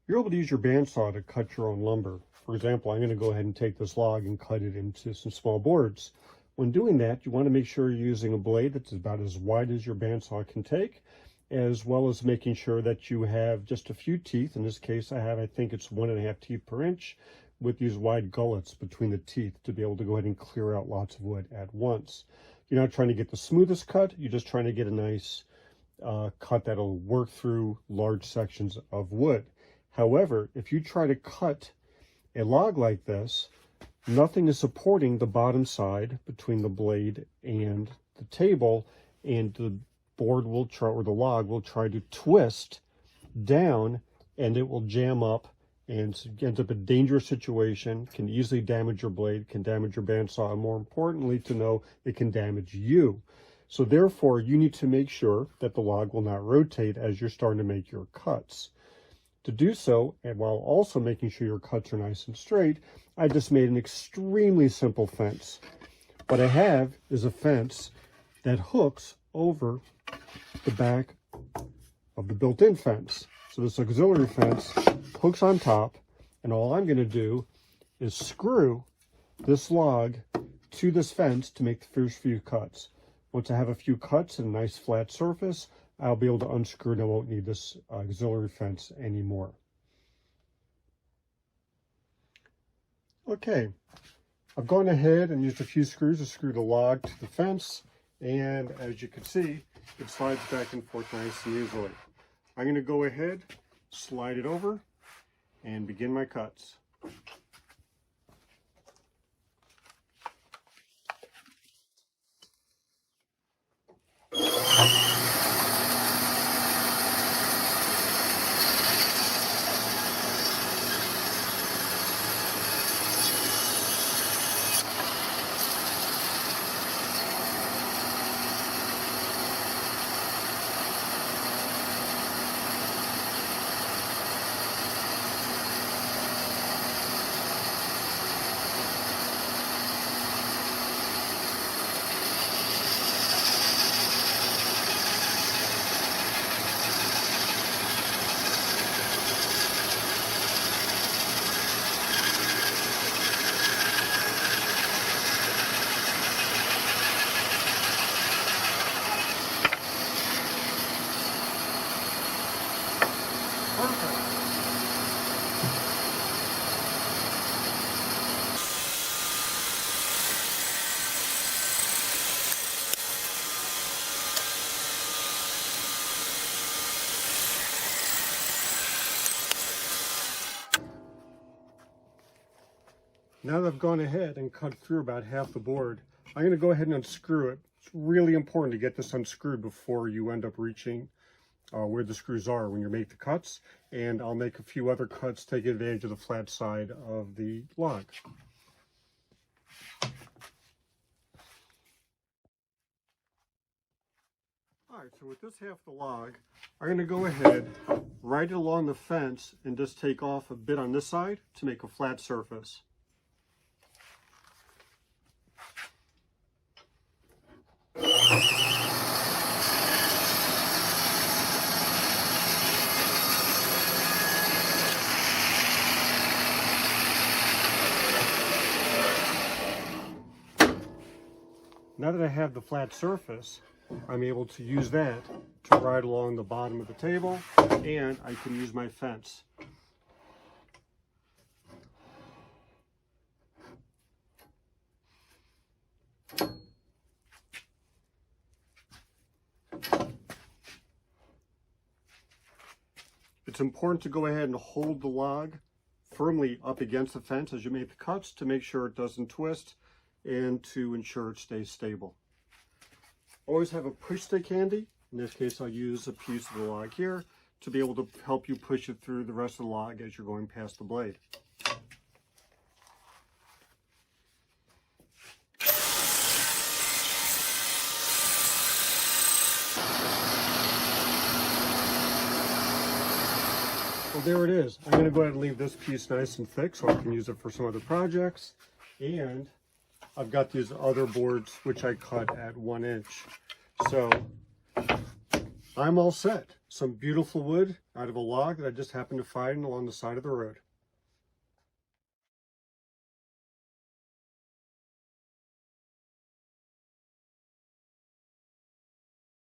you're able to use your bandsaw to cut your own lumber. For example, I'm going to go ahead and take this log and cut it into some small boards. When doing that, you want to make sure you're using a blade that's about as wide as your bandsaw can take, as well as making sure that you have just a few teeth. In this case, I think it's 1.5 teeth per inch, with these wide gullets between the teeth to be able to go ahead and clear out lots of wood at once. You're not trying to get the smoothest cut, you're just trying to get a nice cut that'll work through large sections of wood. However, if you try to cut a log like this, nothing is supporting the bottom side between the blade and the table, and the board will try, or the log will try to twist down, and it will jam up and ends up a dangerous situation, can easily damage your blade, can damage your bandsaw, and more importantly to know, it can damage you. So therefore, you need to make sure that the log will not rotate as you're starting to make your cuts. To do so, and while also making sure your cuts are nice and straight, I just made an extremely simple fence. What I have is a fence that hooks over the back of the built-in fence. So this auxiliary fence hooks on top, and all I'm going to do is screw this log to this fence to make the first few cuts. Once I have a few cuts and a nice flat surface, I'll be able to unscrew and I won't need this auxiliary fence anymore. Okay, I've gone ahead and used a few screws to screw the log to the fence, and as you can see, it slides back and forth nice and easily. I'm going to go ahead, slide it over, and begin my cuts. Now that I've gone ahead and cut through about half the board, I'm going to go ahead and unscrew it. It's really important to get this unscrewed before you end up reaching where the screws are when you make the cuts, and I'll make a few other cuts taking advantage of the flat side of the log. Alright, so with this half of the log, I'm going to go ahead, right along the fence, and just take off a bit on this side to make a flat surface. Now that I have the flat surface, I'm able to use that to ride along the bottom of the table, and I can use my fence. It's important to go ahead and hold the log firmly up against the fence as you make the cuts to make sure it doesn't twist and to ensure it stays stable. Always have a push stick handy. In this case, I'll use a piece of the log here to be able to help you push it through the rest of the log as you're going past the blade. Well, there it is. I'm going to go ahead and leave this piece nice and thick so I can use it for some other projects. And I've got these other boards which I cut at 1 inch. So I'm all set. Some beautiful wood out of a log that I just happened to find along the side of the road.